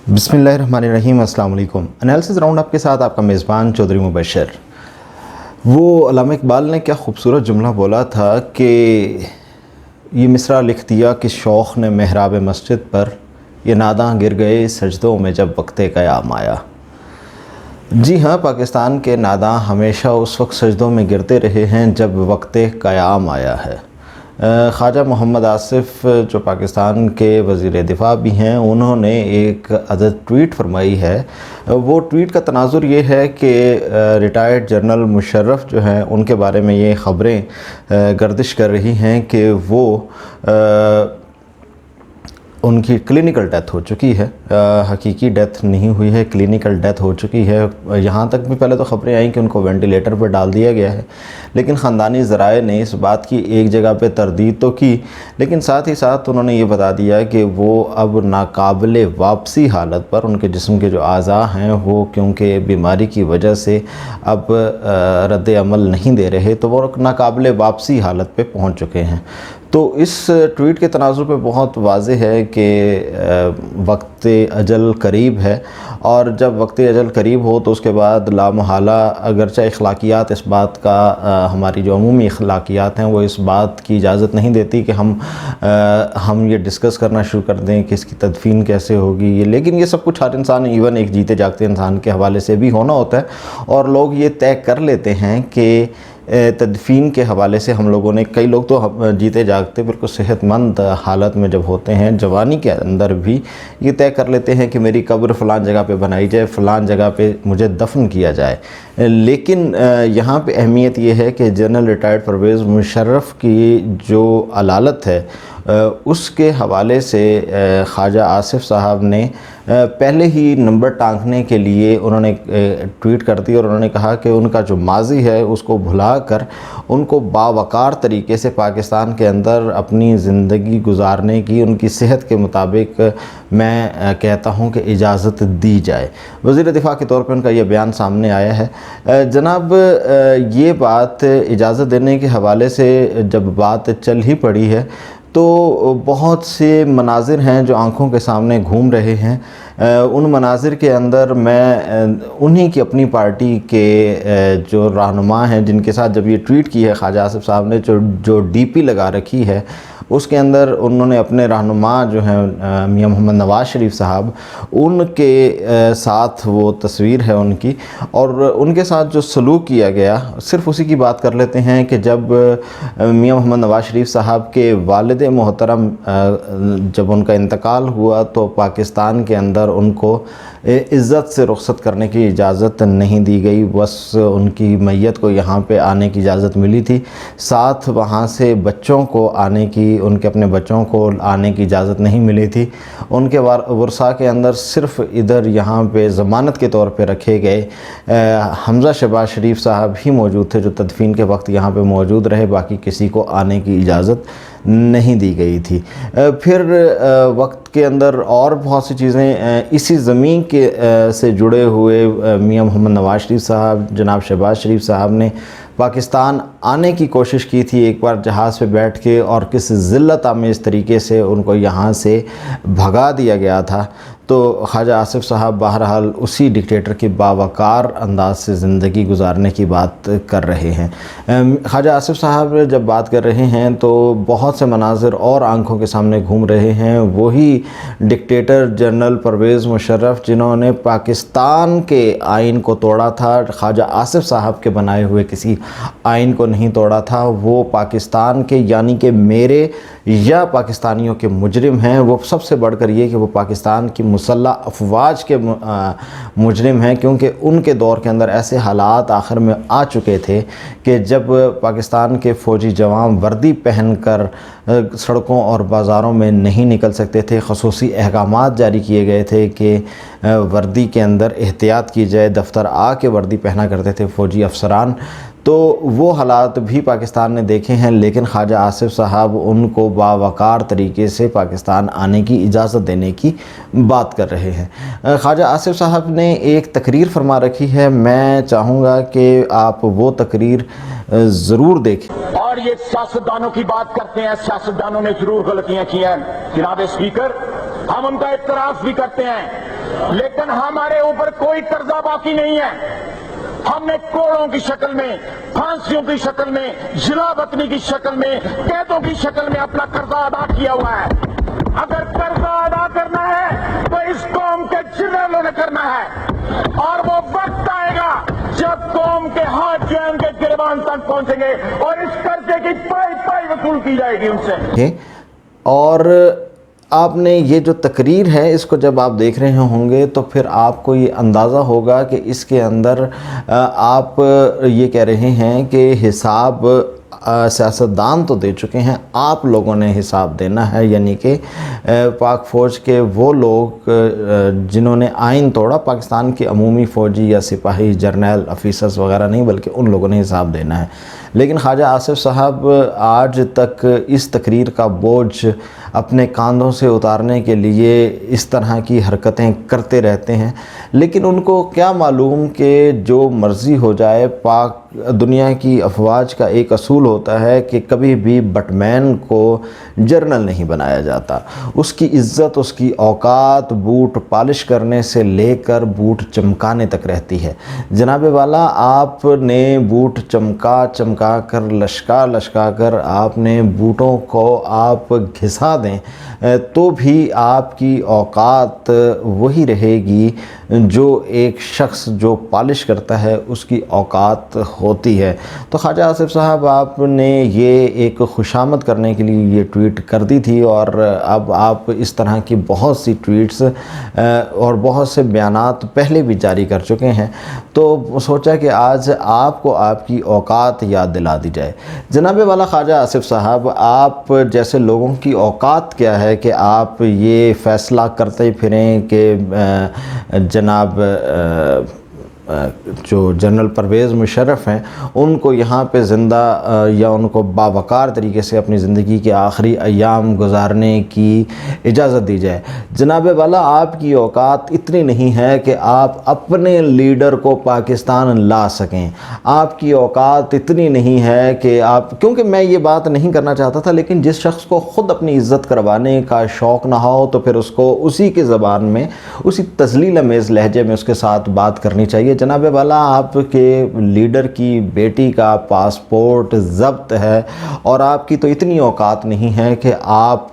बिस्मिल्लाहिर्रहमानिर्रहीम। अस्सलाम वालेकुम। एनालिसिस राउंड अप के साथ आपका मेज़बान चौधरी मुबशर। वो अल्लामा इकबाल ने क्या खूबसूरत जुमला बोला था कि ये मिसरा लिख दिया कि शौक़ ने महराब मस्जिद पर, ये नादां गिर गए सजदों में जब वक्ते क़याम आया। जी हाँ, पाकिस्तान के नादां हमेशा उस वक्त सजदों में गिरते रहे हैं जब वक्ते क़याम आया है। ख्वाजा मोहम्मद आसिफ जो पाकिस्तान के वज़ीर दिफ़ा भी हैं, उन्होंने एक अदद ट्वीट फरमाई है। वो ट्वीट का तनाजुर ये है कि रिटायर्ड जनरल मुशर्रफ जो हैं उनके बारे में ये ख़बरें गर्दिश कर रही हैं कि वो उनकी क्लिनिकल डेथ हो चुकी है। हकीकी डेथ नहीं हुई है, क्लिनिकल डेथ हो चुकी है। यहाँ तक भी पहले तो ख़बरें आई कि उनको वेंटिलेटर पर डाल दिया गया है, लेकिन ख़ानदानी ज़राए ने इस बात की एक जगह पे तरदीद तो की, लेकिन साथ ही साथ उन्होंने ये बता दिया कि वो अब नाकाबिले वापसी हालत पर, उनके जिस्म के जो आज़ा हैं वो क्योंकि बीमारी की वजह से अब रद्द अमल नहीं दे रहे, तो वो नाकाबिले वापसी हालत पे पहुँच चुके हैं। तो इस ट्वीट के तनाज़ुर पे बहुत वाज़ेह है कि वक्त अजल करीब है, और जब वक्त अजल करीब हो तो उसके बाद लामहला अगरचे अखलाकियात इस बात का, हमारी जो अमूमी अखलाकियात हैं वो इस बात की इजाज़त नहीं देती कि हम ये डिस्कस करना शुरू कर दें कि इसकी तदफीन कैसे होगी ये। लेकिन ये सब कुछ हर इंसान, इवन एक जीते जागते इंसान के हवाले से भी होना होता है, और लोग ये तय कर लेते हैं कि तदफीन के हवाले से हम लोगों ने, कई लोग तो जीते जागते बिल्कुल सेहतमंद हालत में जब होते हैं, जवानी के अंदर भी ये तय कर लेते हैं कि मेरी कब्र फ़लान जगह पे बनाई जाए, फ़लान जगह पे मुझे दफन किया जाए। लेकिन यहाँ पे अहमियत ये है कि जनरल रिटायर्ड परवेज़ मुशर्रफ की जो अलालत है उसके हवाले से ख्वाजा आसिफ साहब ने पहले ही नंबर टांकने के लिए उन्होंने ट्वीट कर दी, और उन्होंने कहा कि उनका जो माजी है उसको भुला कर उनको बावकार तरीके से पाकिस्तान के अंदर अपनी ज़िंदगी गुजारने की, उनकी सेहत के मुताबिक मैं कहता हूं कि इजाज़त दी जाए। वज़ीर दिफ़ा के तौर पर उनका यह बयान सामने आया है। जनाब, ये बात इजाज़त देने के हवाले से जब बात चल ही पड़ी है तो बहुत से मनाजिर हैं जो आँखों के सामने घूम रहे हैं। उन मनाजिर के अंदर मैं उन्हीं की अपनी पार्टी के जो रहनुमा हैं, जिनके साथ जब ये ट्वीट की है ख्वाजा आसिफ साहब ने, जो डीपी लगा रखी है उसके अंदर उन्होंने अपने रहनुमा जो हैं मियां मोहम्मद नवाज़ शरीफ साहब, उनके साथ वो तस्वीर है उनकी, और उनके साथ जो सलूक किया गया, सिर्फ़ उसी की बात कर लेते हैं कि जब मियां मोहम्मद नवाज़ शरीफ साहब के वालिद मोहतरम जब उनका इंतकाल हुआ तो पाकिस्तान के अंदर उनको इज़्ज़त से रुख़सत करने की इजाज़त नहीं दी गई, बस उनकी मैयत को यहाँ पे आने की इजाज़त मिली थी। साथ वहाँ से बच्चों को आने की, उनके अपने बच्चों को आने की इजाज़त नहीं मिली थी। उनके वर्सा के अंदर सिर्फ़ इधर यहाँ पे ज़मानत के तौर पे रखे गए हमज़ा शहबाज शरीफ साहब ही मौजूद थे जो तदफीन के वक्त यहाँ पे मौजूद रहे, बाकी किसी को आने की इजाज़त नहीं दी गई थी। फिर वक्त के अंदर और बहुत सी चीज़ें इसी ज़मीन के से जुड़े हुए मियां मोहम्मद नवाज़ शरीफ साहब, जनाब शहबाज शरीफ साहब ने पाकिस्तान आने की कोशिश की थी एक बार जहाज़ पे बैठ के, और किस ज़िल्लत आमेज़ तरीके से उनको यहाँ से भगा दिया गया था। तो ख्वाजा आसिफ साहब बहरहाल उसी डिक्टेटर की बावकार अंदाज से ज़िंदगी गुजारने की बात कर रहे हैं। ख्वाजा आसिफ साहब जब बात कर रहे हैं तो बहुत से मनाजिर और आंखों के सामने घूम रहे हैं। वही डिक्टेटर जनरल परवेज़ मुशर्रफ जिन्होंने पाकिस्तान के आइन को तोड़ा था, ख्वाजा आसिफ साहब के बनाए हुए किसी आइन को नहीं तोड़ा था। वो पाकिस्तान के, यानी कि मेरे या पाकिस्तानियों के मुजरिम हैं। वो सबसे बढ़कर ये कि वो पाकिस्तान की मुसल्लह अफवाज के मुजरिम हैं, क्योंकि उनके दौर के अंदर ऐसे हालात आखिर में आ चुके थे कि जब पाकिस्तान के फ़ौजी जवान वर्दी पहनकर सड़कों और बाज़ारों में नहीं निकल सकते थे। ख़ुसूसी अहकामात जारी किए गए थे कि वर्दी के अंदर एहतियात की जाए, दफ्तर आ के वर्दी पहना करते थे फ़ौजी अफसरान। तो वो हालात भी पाकिस्तान ने देखे हैं, लेकिन ख्वाजा आसिफ साहब उनको बावकार तरीके से पाकिस्तान आने की इजाज़त देने की बात कर रहे हैं। ख्वाजा आसिफ साहब ने एक तकरीर फरमा रखी है, मैं चाहूँगा कि आप वो तकरीर ज़रूर देखें। और ये सियासतदानों की बात करते हैं, सियासतदानों ने ज़रूर गलतियाँ की हैं जनाब स्पीकर, हम उनका इत्तराफ़ भी करते हैं, लेकिन हमारे ऊपर कोई कर्जा बाकी नहीं है। हमने कोड़ों की शक्ल में, फांसियों की शक्ल में, जिलावतनी की शक्ल में, कैदों की शक्ल में अपना कर्जा अदा किया हुआ है। अगर कर्जा अदा करना है तो इस कौम के जनरलों ने करना है, और वो वक्त आएगा जब कौम के हाथ जो है उनके गिरबान तक पहुंचेंगे और इस कर्जे की पाई पाई वसूल की जाएगी उनसे। और आपने ये जो तकरीर है इसको जब आप देख रहे होंगे तो फिर आपको ये अंदाज़ा होगा कि इसके अंदर आप ये कह रहे हैं कि हिसाब सियासतदान तो दे चुके हैं, आप लोगों ने हिसाब देना है। यानी कि पाक फ़ौज के वो लोग जिन्होंने आइन तोड़ा, पाकिस्तान के अमूमी फ़ौजी या सिपाही, जर्नल, ऑफिसर्स वगैरह नहीं, बल्कि उन लोगों ने हिसाब देना है। लेकिन ख्वाजा आसिफ साहब आज तक इस तकरीर का बोझ अपने कांधों से उतारने के लिए इस तरह की हरकतें करते रहते हैं। लेकिन उनको क्या मालूम कि जो मर्ज़ी हो जाए, पाक दुनिया की अफवाज का एक असूल होता है कि कभी भी बटमैन को जर्नल नहीं बनाया जाता। उसकी इज़्ज़त, उसकी औकात बूट पॉलिश करने से लेकर बूट चमकाने तक रहती है। जनाब वाला, आपने बूट चमका कर, लश्का कर आपने बूटों को आप घिसा दें तो भी आपकी औकात वही रहेगी जो एक शख्स जो पॉलिश करता है उसकी औकात होती है। तो ख्वाजा आसिफ साहब, आपने ये एक खुशामद करने के लिए ये ट्वीट कर दी थी, और अब आप इस तरह की बहुत सी ट्वीट्स और बहुत से बयानात पहले भी जारी कर चुके हैं। तो सोचा कि आज आपको आपकी औकात याद दिला दी जाए। जनाब वाला ख्वाजा आसिफ साहब, आप जैसे लोगों की औकात क्या है कि आप ये फ़ैसला करते फिरें कि जनाब जो जनरल परवेज़ मुशर्रफ हैं उनको यहाँ पे ज़िंदा या उनको बावकार तरीके से अपनी ज़िंदगी के आखिरी अय्याम गुजारने की इजाज़त दी जाए। जनाब वाला, आपकी औकात इतनी नहीं है कि आप अपने लीडर को पाकिस्तान ला सकें। आपकी औकात इतनी नहीं है कि आप, क्योंकि मैं ये बात नहीं करना चाहता था, लेकिन जिस शख्स को ख़ुद अपनी इज़्ज़त करवाने का शौक़ ना हो तो फिर उसको उसी की ज़बान में, उसी तज़लील अमेज़ लहजे में उसके साथ बात करनी चाहिए। जनाब वाला, आपके लीडर की बेटी का पासपोर्ट ज़ब्त है और आपकी तो इतनी औकात नहीं है कि आप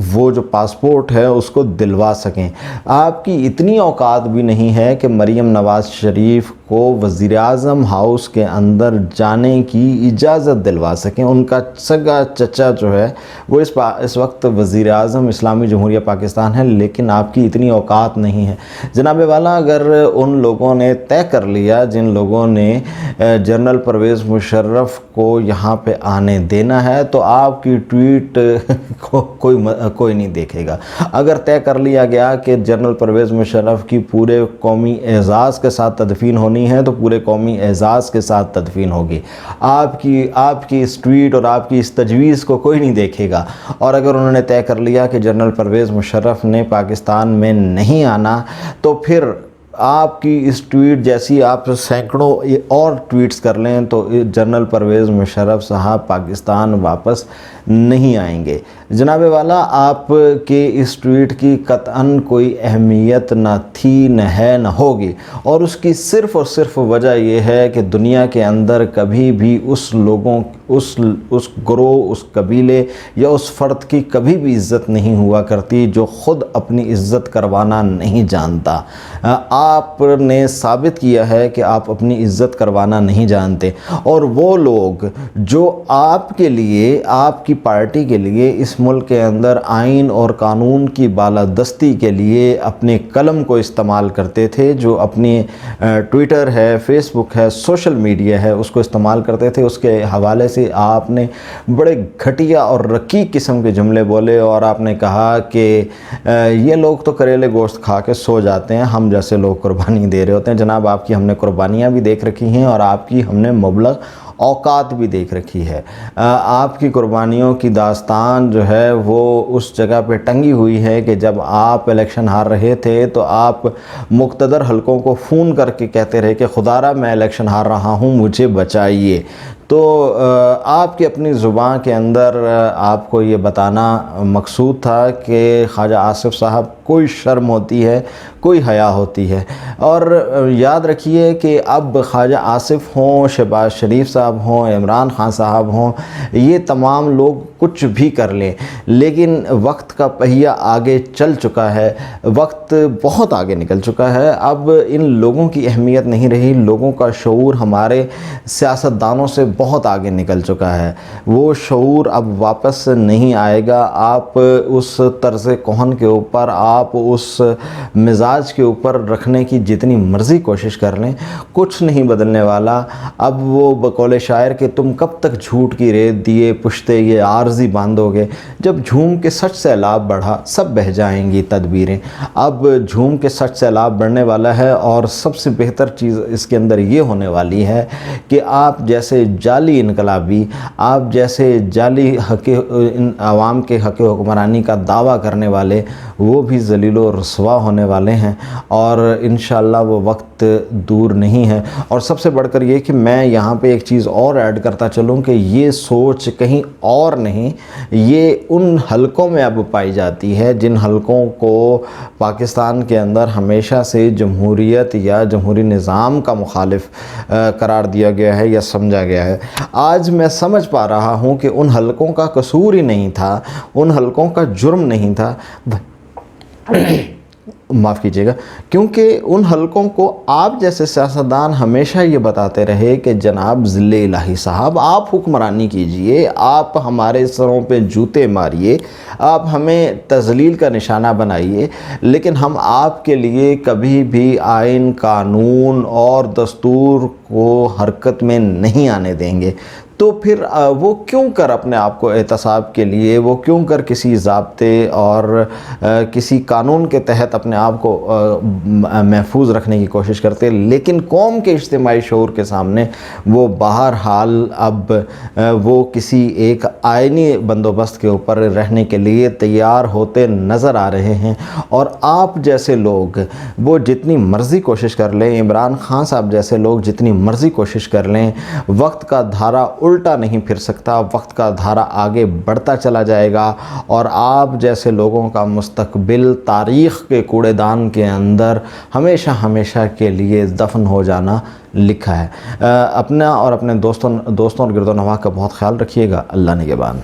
वो जो पासपोर्ट है उसको दिलवा सकें। आपकी इतनी औकात भी नहीं है कि मरीम नवाज़ शरीफ को वज़ीर-ए-आज़म हाउस के अंदर जाने की इजाज़त दिलवा सकें। उनका सगा चचा जो है वो इस वक्त वज़ीर-ए-आज़म इस्लामी जमहूरिया पाकिस्तान है, लेकिन आपकी इतनी औकात नहीं है। जनाब वाला, अगर उन लोगों ने तय कर लिया, जिन लोगों ने जनरल परवेज़ मुशर्रफ को यहाँ पे आने देना है, तो आपकी ट्वीट को कोई नहीं देखेगा। अगर तय कर लिया गया कि जनरल परवेज़ मुशर्रफ की पूरे कौमी एज़ाज़ के साथ तदफीन होनी है तो पूरे कौमी एज़ाज़ के साथ तदफीन होगी। आपकी इस ट्वीट और आपकी इस तजवीज़ को कोई नहीं देखेगा। और अगर उन्होंने तय कर लिया कि जनरल परवेज़ मुशर्रफ ने पाकिस्तान में नहीं आना, तो फिर आपकी इस ट्वीट जैसी आप सैकड़ों और ट्वीट्स कर लें तो जनरल परवेज़ मुशर्रफ साहब पाकिस्तान वापस नहीं आएंगे। जनाब वाला, आपके इस ट्वीट की कतअन कोई अहमियत न थी, न है, न होगी, और उसकी सिर्फ़ और सिर्फ वजह यह है कि दुनिया के अंदर कभी भी उस लोगों, उस ग्रोह, उस कबीले या उस फ़र्द की कभी भी इज़्ज़त नहीं हुआ करती जो ख़ुद अपनी इज़्ज़त करवाना नहीं जानता। आपने साबित किया है कि आप अपनी इज़्ज़त करवाना नहीं जानते, और वो लोग जो आपके लिए, आपकी पार्टी के लिए इस मुल्क के अंदर आइन और कानून की बालादस्ती के लिए अपने कलम को इस्तेमाल करते थे, जो अपनी ट्विटर है, फेसबुक है, सोशल मीडिया है, उसको इस्तेमाल करते थे, उसके हवाले से आपने बड़े घटिया और रकीक किस्म के जुमले बोले, और आपने कहा कि ये लोग तो करेले गोश्त खा के सो जाते हैं, हम जैसे लोग कुर्बानी दे रहे होते हैं। जनाब, आपकी हमने कुर्बानियाँ भी देख रखी हैं और आपकी हमने मुबलग औकात भी देख रखी है। आपकी कुर्बानियों की दास्तान जो है वो उस जगह पे टंगी हुई है कि जब आप इलेक्शन हार रहे थे तो आप मुक़्तदर हलकों को फ़ोन करके कहते रहे कि खुदारा मैं इलेक्शन हार रहा हूँ, मुझे बचाइए। تو آپ کی اپنی زبان کے اندر آپ کو یہ بتانا مقصود تھا کہ خواجہ آصف صاحب کوئی شرم ہوتی ہے، کوئی حیا ہوتی ہے، اور یاد رکھیے کہ اب خواجہ آصف ہوں، شہباز شریف صاحب ہوں، عمران خان صاحب ہوں، یہ تمام لوگ کچھ بھی کر لیں، لیکن وقت کا پہیہ آگے چل چکا ہے، وقت بہت آگے نکل چکا ہے۔ اب ان لوگوں کی اہمیت نہیں رہی، لوگوں کا شعور ہمارے سیاستدانوں سے بہت آگے نکل چکا ہے، وہ شعور اب واپس نہیں آئے گا۔ آپ اس طرز کہن کے اوپر، آپ اس مزاج کے اوپر رکھنے کی جتنی مرضی کوشش کر لیں، کچھ نہیں بدلنے والا۔ اب وہ بقول شاعر کہ تم کب تک جھوٹ کی ریت دیے پشتے یہ عارضی باندھو گے، جب جھوم کے سچ سیلاب بڑھا سب بہہ جائیں گی تدبیریں۔ اب جھوم کے سچ سیلاب بڑھنے والا ہے، اور سب سے بہتر چیز اس کے اندر یہ ہونے والی ہے کہ آپ جیسے جعلی انقلابی، آپ جیسے جعلی عوام کے حق حکمرانی کا دعویٰ کرنے والے، وہ بھی ذلیل و رسوا ہونے والے ہیں، اور انشاءاللہ وہ وقت دور نہیں ہے۔ اور سب سے بڑھ کر یہ کہ میں یہاں پہ ایک چیز اور ایڈ کرتا چلوں کہ یہ سوچ کہیں اور نہیں، یہ ان حلقوں میں اب پائی جاتی ہے جن حلقوں کو پاکستان کے اندر ہمیشہ سے جمہوریت یا جمہوری نظام کا مخالف قرار دیا گیا ہے یا سمجھا گیا ہے۔ آج میں سمجھ پا رہا ہوں کہ ان حلقوں کا قصور ہی نہیں تھا، ان حلقوں کا جرم نہیں تھا، معاف کیجیے گا، کیونکہ ان حلقوں کو آپ جیسے سیاستدان ہمیشہ یہ بتاتے رہے کہ جناب ذل الہی صاحب آپ حکمرانی کیجئے، آپ ہمارے سروں پہ جوتے ماریے، آپ ہمیں تذلیل کا نشانہ بنائیے، لیکن ہم آپ کے لیے کبھی بھی آئین، قانون اور دستور کو حرکت میں نہیں آنے دیں گے۔ تو پھر وہ کیوں کر اپنے آپ کو احتساب کے لیے، وہ کیوں کر کسی ضابطے اور کسی قانون کے تحت اپنے آپ کو محفوظ رکھنے کی کوشش کرتے، لیکن قوم کے اجتماعی شعور کے سامنے وہ بہرحال اب وہ کسی ایک آئینی بندوبست کے اوپر رہنے کے لیے تیار ہوتے نظر آ رہے ہیں۔ اور آپ جیسے لوگ وہ جتنی مرضی کوشش کر لیں، عمران خان صاحب جیسے لوگ جتنی مرضی کوشش کر لیں، وقت کا دھارا الٹا نہیں پھر سکتا، وقت کا دھارا آگے بڑھتا چلا جائے گا، اور آپ جیسے لوگوں کا مستقبل تاریخ کے کوڑے دان کے اندر ہمیشہ ہمیشہ کے لیے دفن ہو جانا لکھا ہے۔ اپنا اور اپنے دوستوں اور گرد و نواح کا بہت خیال رکھیے گا۔ اللہ نگہبان۔